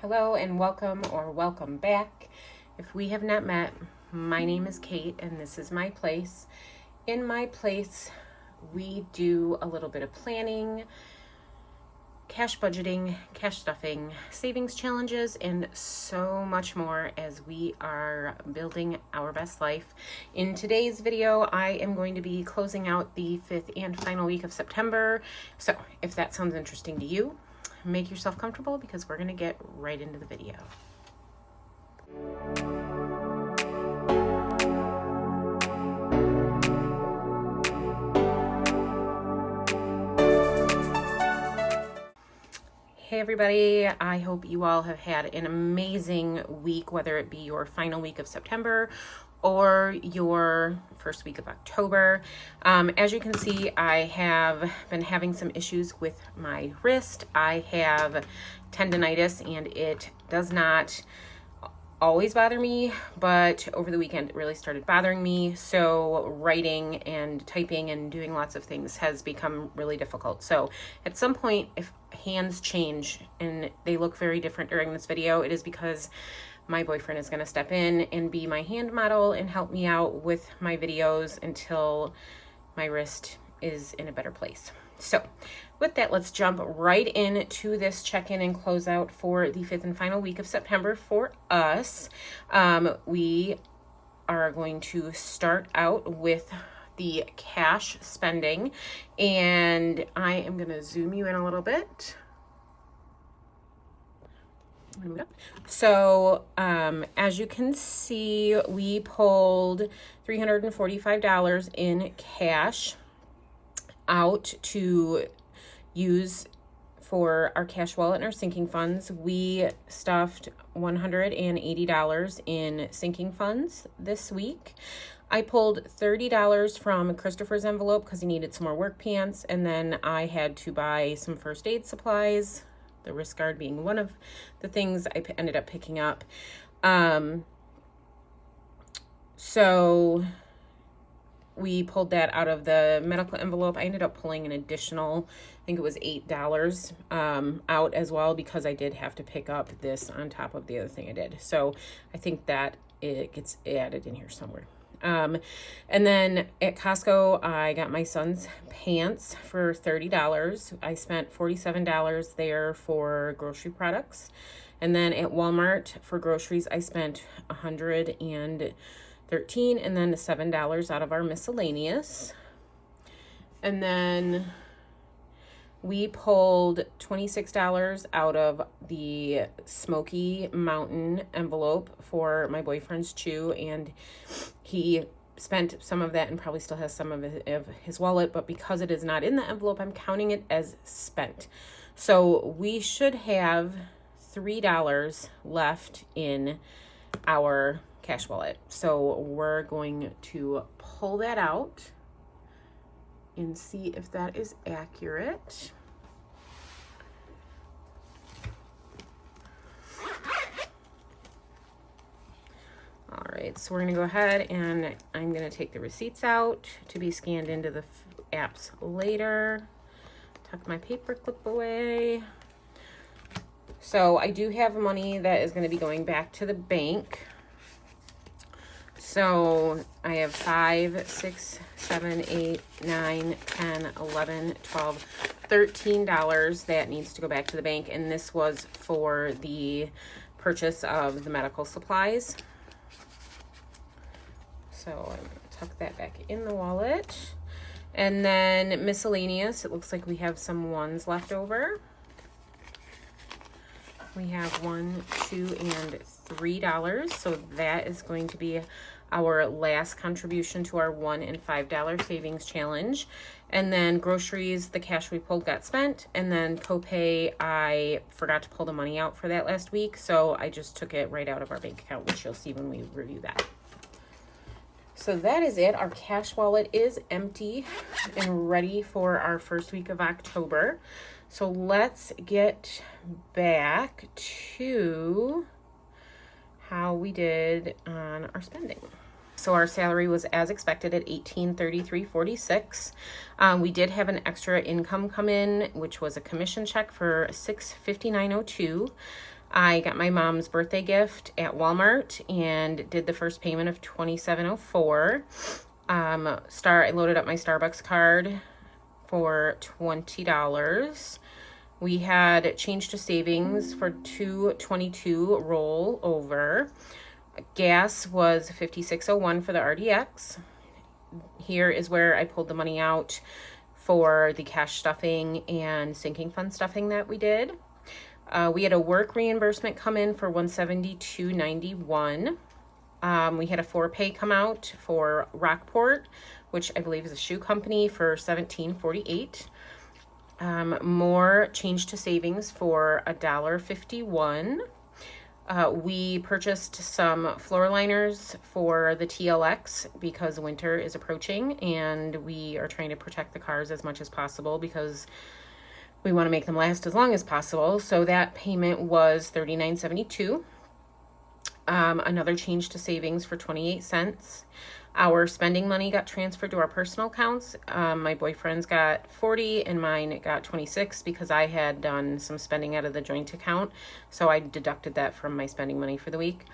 Hello and welcome or welcome back. If we have not met, my name is Kate and this is my place. In my place, we do a little bit of planning, cash budgeting, cash stuffing, savings challenges, and so much more as we are building our best life. In today's video, I am going to be closing out the 5th and final week of September. So if that sounds interesting to you, make yourself comfortable because we're going to get right into the video. Hey everybody, I hope you all have had an amazing week, whether it be your final week of September or your first week of October. As you can see, I have been having some issues with my wrist. I have tendonitis and it does not always bother me, but over the weekend it really started bothering me. So writing and typing and doing lots of things has become really difficult. So at some point, if hands change and they look very different during this video, it is because my boyfriend is going to step in and be my hand model and help me out with my videos until my wrist is in a better place. So with that, let's jump right into this check-in and closeout for the 5th and final week of September for us. We are going to start out with the cash spending, and I am going to zoom you in a little bit. So as you can see, we pulled $345 in cash out to use for our cash wallet and our sinking funds. We stuffed $180 in sinking funds this week. I pulled $30 from Christopher's envelope because he needed some more work pants, and then I had to buy some first aid supplies, the wrist guard being one of the things I ended up picking up. So we pulled that out of the medical envelope. I ended up pulling an additional, I think it was $8 out as well, because I did have to pick up this on top of the other thing I did. So I think that it gets added in here somewhere. And then at Costco, I got my son's pants for $30. I spent $47 there for grocery products. And then at Walmart for groceries, I spent $113, and then $7 out of our miscellaneous. And then we pulled $26 out of the Smoky Mountain envelope for my boyfriend's chew, and he spent some of that and probably still has some of his wallet, but because it is not in the envelope, I'm counting it as spent. So we should have $3 left in our cash wallet. So we're going to pull that out and see if that is accurate. All right, so we're gonna go ahead and I'm gonna take the receipts out to be scanned into the apps later. Tuck my paper clip away. So I do have money that is gonna be going back to the bank. So I have 5, 6, 7, 8, 9, 10, 11, 12, $13 that needs to go back to the bank. And this was for the purchase of the medical supplies. So I'm going to tuck that back in the wallet. And then miscellaneous, it looks like we have some ones left over. We have $1, $2, and $3. So that is going to be our last contribution to our $1 and $5 savings challenge. And then groceries, the cash we pulled got spent. And then copay, I forgot to pull the money out for that last week, so I just took it right out of our bank account, which you'll see when we review that. So that is it. Our cash wallet is empty and ready for our first week of October. So let's get back to how we did on our spending. So our salary was as expected at $1833.46. We did have an extra income come in, which was a commission check for $659.02. I got my mom's birthday gift at Walmart and did the first payment of $27.04. I loaded up my Starbucks card for $20. We had change to savings for $2.22 roll over. Gas was $56.01 for the RDX. Here is where I pulled the money out for the cash stuffing and sinking fund stuffing that we did. We had a work reimbursement come in for $172.91. We had a 4-pay come out for Rockport, which I believe is a shoe company, for $17.48. More change to savings for $1.51. We purchased some floor liners for the TLX because winter is approaching and we are trying to protect the cars as much as possible because we want to make them last as long as possible. So that payment was $39.72. Another change to savings for 28 cents. Our spending money got transferred to our personal accounts. My boyfriend's got 40 and mine got 26 because I had done some spending out of the joint account. So I deducted that from my spending money for the week.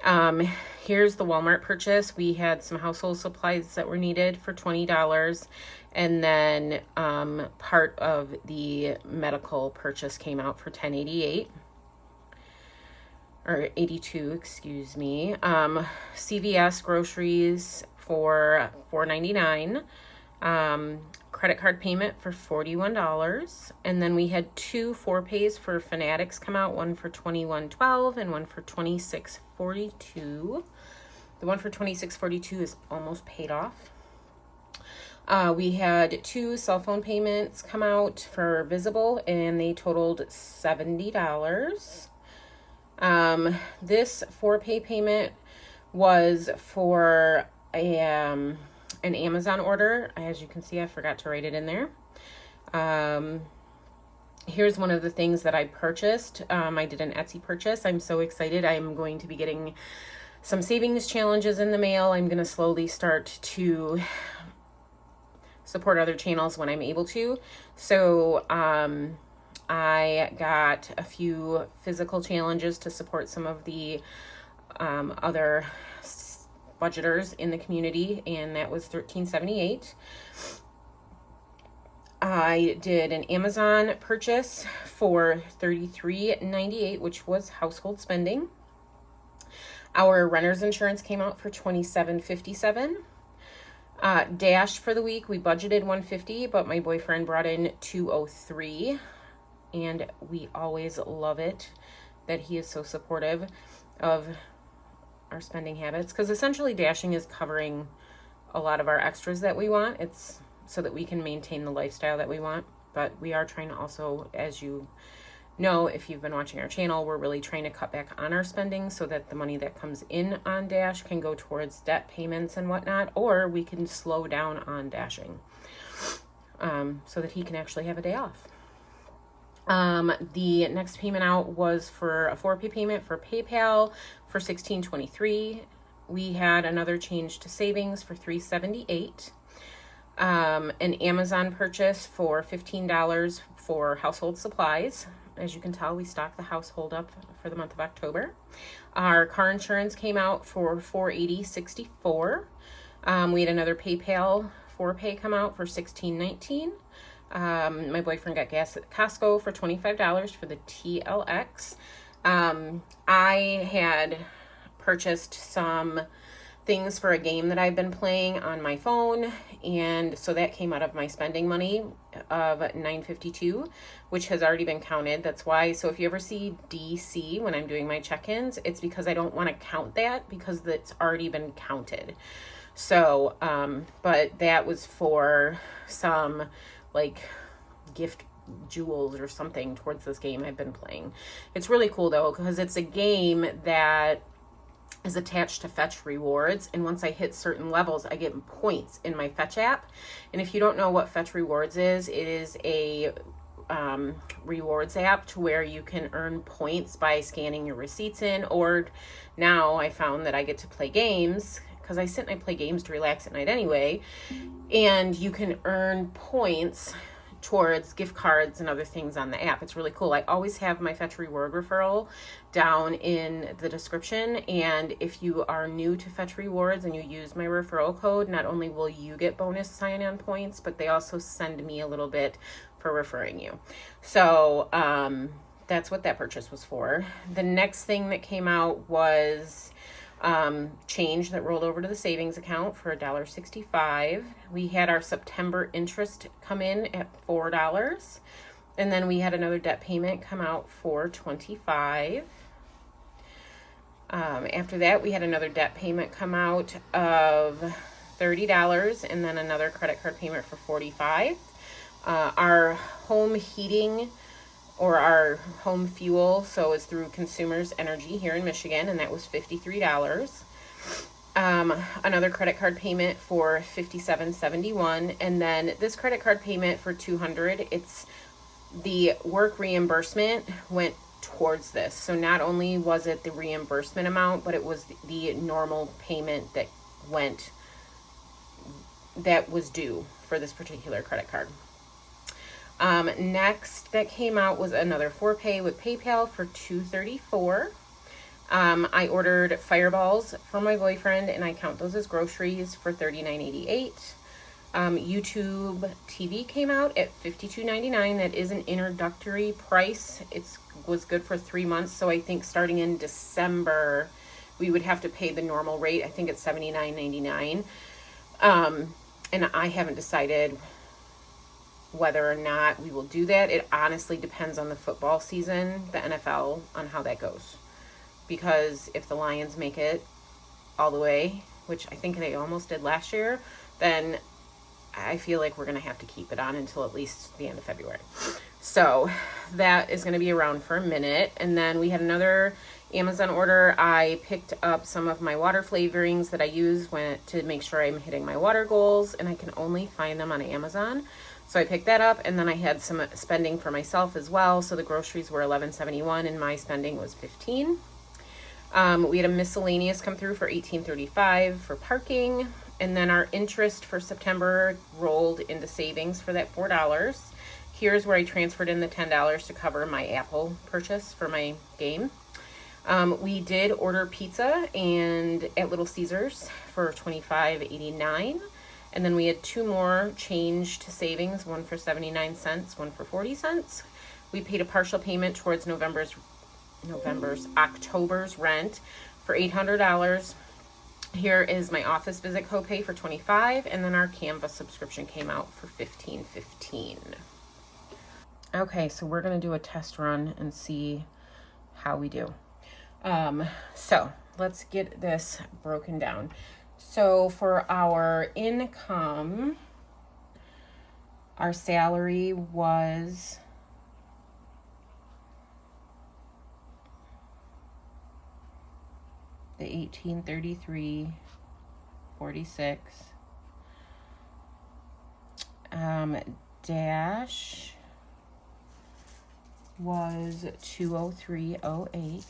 Here's the Walmart purchase. We had some household supplies that were needed for $20. And then part of the medical purchase came out for $10.88. Or 82, excuse me. CVS groceries for $4.99. Credit card payment for $41. And then we had 2 4-pays for Fanatics come out, one for $21.12 and one for $26.42. The one for $26.42 is almost paid off. We had 2 cell phone payments come out for Visible and they totaled $70. This 4-pay payment was for an Amazon order. As you can see, I forgot to write it in there. Here's one of the things that I purchased. I did an Etsy purchase. I'm so excited. I'm going to be getting some savings challenges in the mail. I'm going to slowly start to support other channels when I'm able to. So, I got a few physical challenges to support some of the other budgeters in the community, and that was $13.78. I did an Amazon purchase for $33.98, which was household spending. Our renter's insurance came out for $27.57. Dash for the week, we budgeted $150, but my boyfriend brought in $203. And we always love it that he is so supportive of our spending habits, because essentially dashing is covering a lot of our extras that we want. It's so that we can maintain the lifestyle that we want, but we are trying to also, as you know, if you've been watching our channel, we're really trying to cut back on our spending so that the money that comes in on Dash can go towards debt payments and whatnot, or we can slow down on dashing so that he can actually have a day off. The next payment out was for a 4-pay payment for PayPal for $16.23. We had another change to savings for $3.78. An Amazon purchase for $15 for household supplies. As you can tell, we stocked the household up for the month of October. Our car insurance came out for $480.64. We had another PayPal 4-pay come out for $16.19. My boyfriend got gas at Costco for $25 for the TLX. I had purchased some things for a game that I've been playing on my phone, and so that came out of my spending money of $9.52, which has already been counted. That's why, so if you ever see DC when I'm doing my check-ins, it's because I don't want to count that because it's already been counted. So, but that was for some like gift jewels or something towards this game I've been playing. It's really cool though, because it's a game that is attached to Fetch Rewards, and once I hit certain levels I get points in my Fetch app. And if you don't know what Fetch Rewards is, it is a rewards app to where you can earn points by scanning your receipts in, or now I found that I get to play games because I sit and I play games to relax at night anyway, and you can earn points towards gift cards and other things on the app. It's really cool. I always have my Fetch Reward referral down in the description, and if you are new to Fetch Rewards and you use my referral code, not only will you get bonus sign-on points, but they also send me a little bit for referring you. So that's what that purchase was for. The next thing that came out was change that rolled over to the savings account for $1.65. We had our September interest come in at $4, and then we had another debt payment come out for $25. After that, we had another debt payment come out of $30, and then another credit card payment for $45. Our home heating or our home fuel, so it's through Consumers Energy here in Michigan, and that was $53. Another credit card payment for $57.71, and then this credit card payment for $200. It's the work reimbursement went towards this. So not only was it the reimbursement amount, but it was the normal payment that was due for this particular credit card. Next that came out was another 4Pay with PayPal for $234. I ordered Fireballs for my boyfriend, and I count those as groceries for $39.88. YouTube TV came out at $52.99. That is an introductory price. It was good for 3 months, so I think starting in December we would have to pay the normal rate. I think it's $79.99. And I haven't decided whether or not we will do that. It honestly depends on the football season, the NFL, on how that goes. Because if the Lions make it all the way, which I think they almost did last year, then I feel like we're going to have to keep it on until at least the end of February. So that is going to be around for a minute. And then we had another Amazon order. I picked up some of my water flavorings that I use to make sure I'm hitting my water goals, and I can only find them on Amazon. So I picked that up, and then I had some spending for myself as well. So the groceries were $11.71, and my spending was $15. We had a miscellaneous come through for $18.35 for parking, and then our interest for September rolled into savings for that $4. Here's where I transferred in the $10 to cover my Apple purchase for my game. We did order pizza and at Little Caesars for $25.89. And then we had two more change to savings, one for 79 cents, one for 40 cents. We paid a partial payment towards October's rent for $800. Here is my office visit copay for $25, and then our Canva subscription came out for $15.15. Okay, so we're gonna do a test run and see how we do. So let's get this broken down. So for our income, our salary was the $1833.46. Dash was $203.08.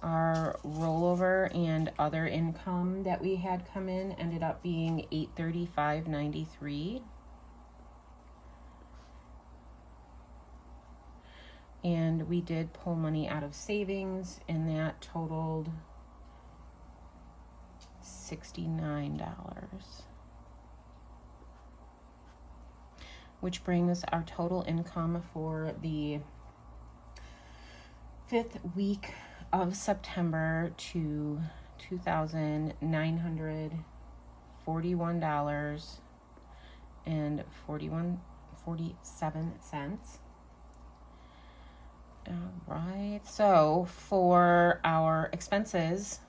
Our rollover and other income that we had come in ended up being $835.93. And we did pull money out of savings, and that totaled $69. Which brings our total income for the 5th week of September to $2,941.47. All right, so for our expenses,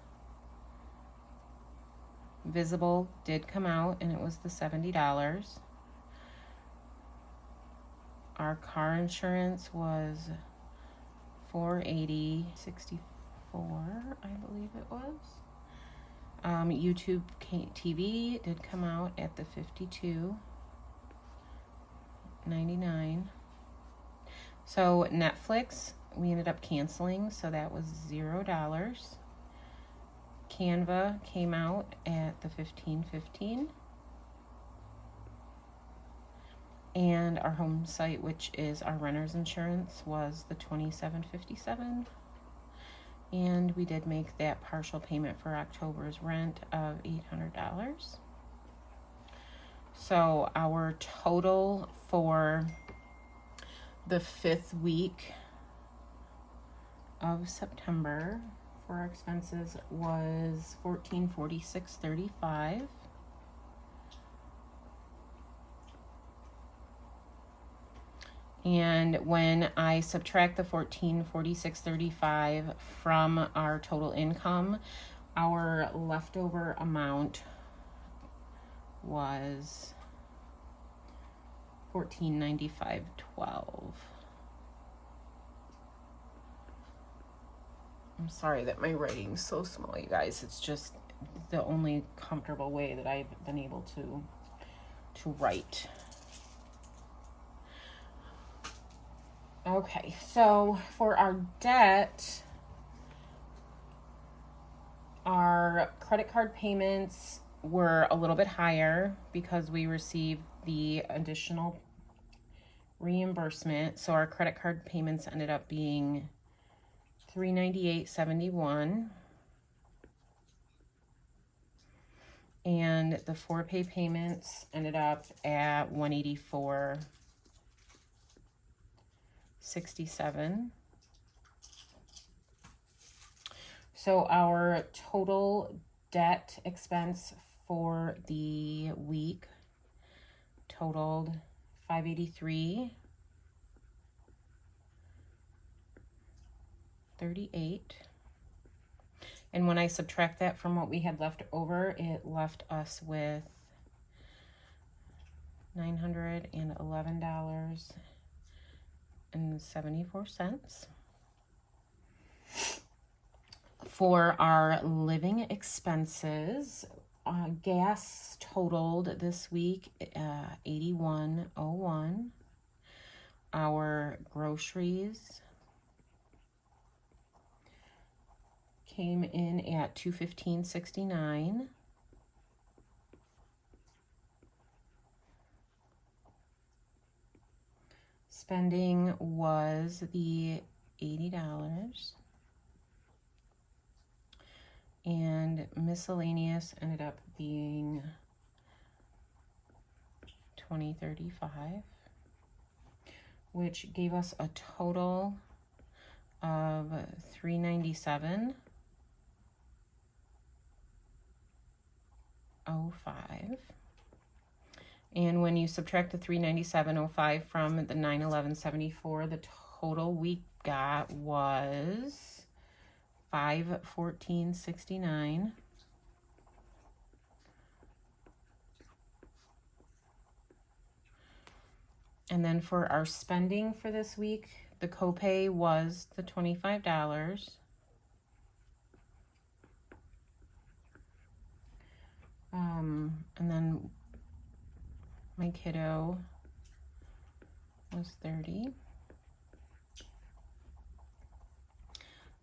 Visible did come out, and it was the $70. Our car insurance was $480.64, I believe it was. YouTube TV did come out at the $52.99. So Netflix, we ended up canceling, so that was $0. Canva came out at the $15.15. And our home site, which is our renter's insurance, was the $27.57. And we did make that partial payment for October's rent of $800. So our total for the 5th week of September for our expenses was $1446.35. And when I subtract the $1446.35 from our total income, our leftover amount was $1495.12. I'm sorry that my writing's so small, you guys. It's just the only comfortable way that I've been able to write. Okay, so for our debt, our credit card payments were a little bit higher because we received the additional reimbursement. So our credit card payments ended up being $398.71. And the 4-pay payments ended up at $184.67. So our total debt expense for the week totaled $583.38. And when I subtract that from what we had left over, it left us with $911.74. For our living expenses, gas totaled this week $81.01. Our groceries came in at $215.69. Spending was the $80. And miscellaneous ended up being $20.35, which gave us a total of $397.05. And when you subtract the $397.05 from the $911.74, the total we got was $514.69. And then for our spending for this week, the copay was the $25. And then my kiddo was $30.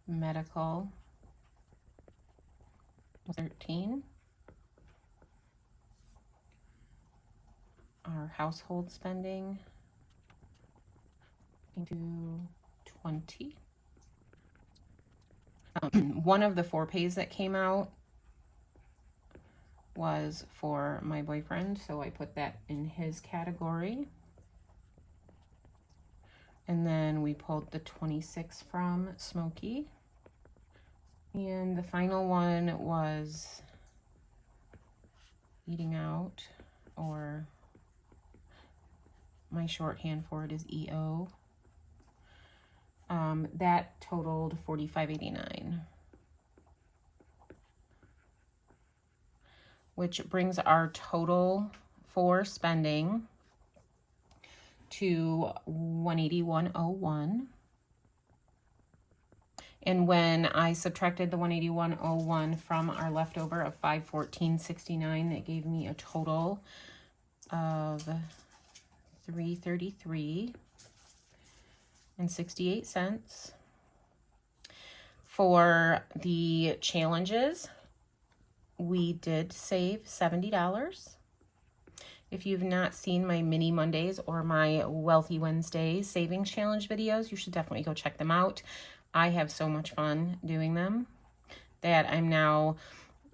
Medical was $13. Our household spending into $20. One of the 4 pays that came out was for my boyfriend, so I put that in his category. And then we pulled the 26 from Smokey. And the final one was eating out, or my shorthand for it is EO. That totaled $45.89. Which brings our total for spending to $181.01. And when I subtracted the $181.01 from our leftover of $514.69, that gave me a total of $333.68. For the challenges, we did save $70. If you've not seen my Mini Mondays or my Wealthy Wednesdays Savings Challenge videos, you should definitely go check them out. I have so much fun doing them that I'm now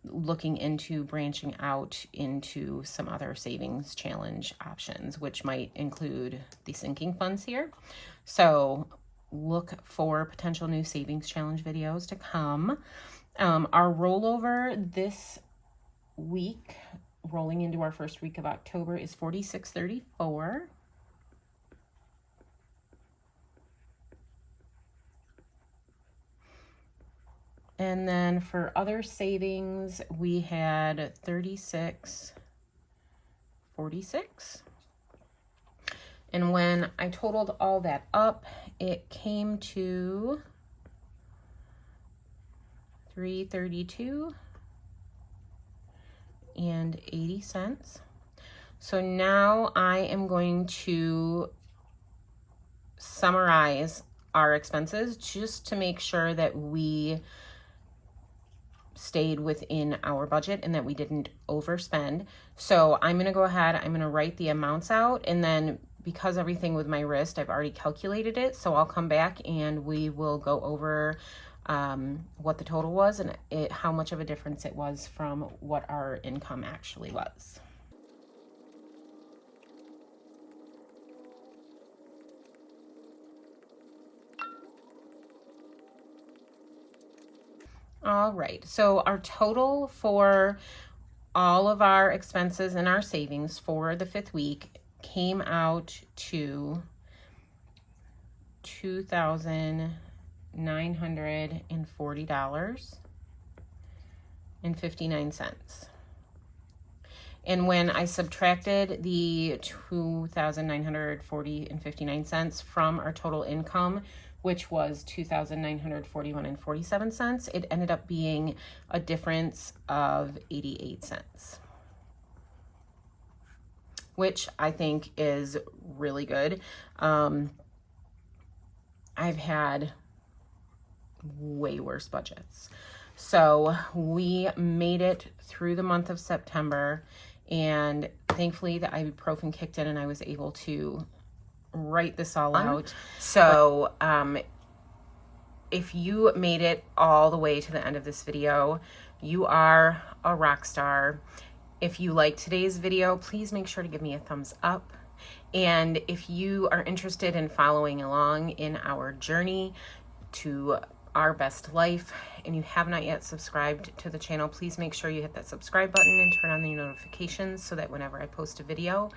looking into branching out into some other savings challenge options, which might include the sinking funds here. So look for potential new savings challenge videos to come. Our rollover this week, rolling into our first week of October, is $46.34. And then for other savings, we had $36.46. And when I totaled all that up, it came to $332.80. So now I am going to summarize our expenses just to make sure that we stayed within our budget and that we didn't overspend. So I'm going to go ahead, I'm going to write the amounts out, and then because everything with my wrist, I've already calculated it, so I'll come back and we will go over what the total was and how much of a difference it was from what our income actually was. All right, so our total for all of our expenses and our savings for the 5th week came out to $2,940.59. And when I subtracted the $2,940.59 from our total income, which was $2,941.47, it ended up being a difference of 88 cents, which I think is really good. I've had way worse budgets. So we made it through the month of September, and thankfully the ibuprofen kicked in and I was able to write this all out. So if you made it all the way to the end of this video, you are a rock star. If you like today's video, please make sure to give me a thumbs up. And if you are interested in following along in our journey to our best life and you have not yet subscribed to the channel, please make sure you hit that subscribe button and turn on the notifications so that whenever I post a video,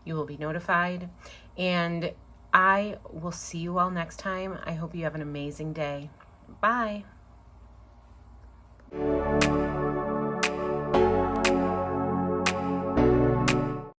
you will be notified. And I will see you all next time. I hope you have an amazing day. Bye.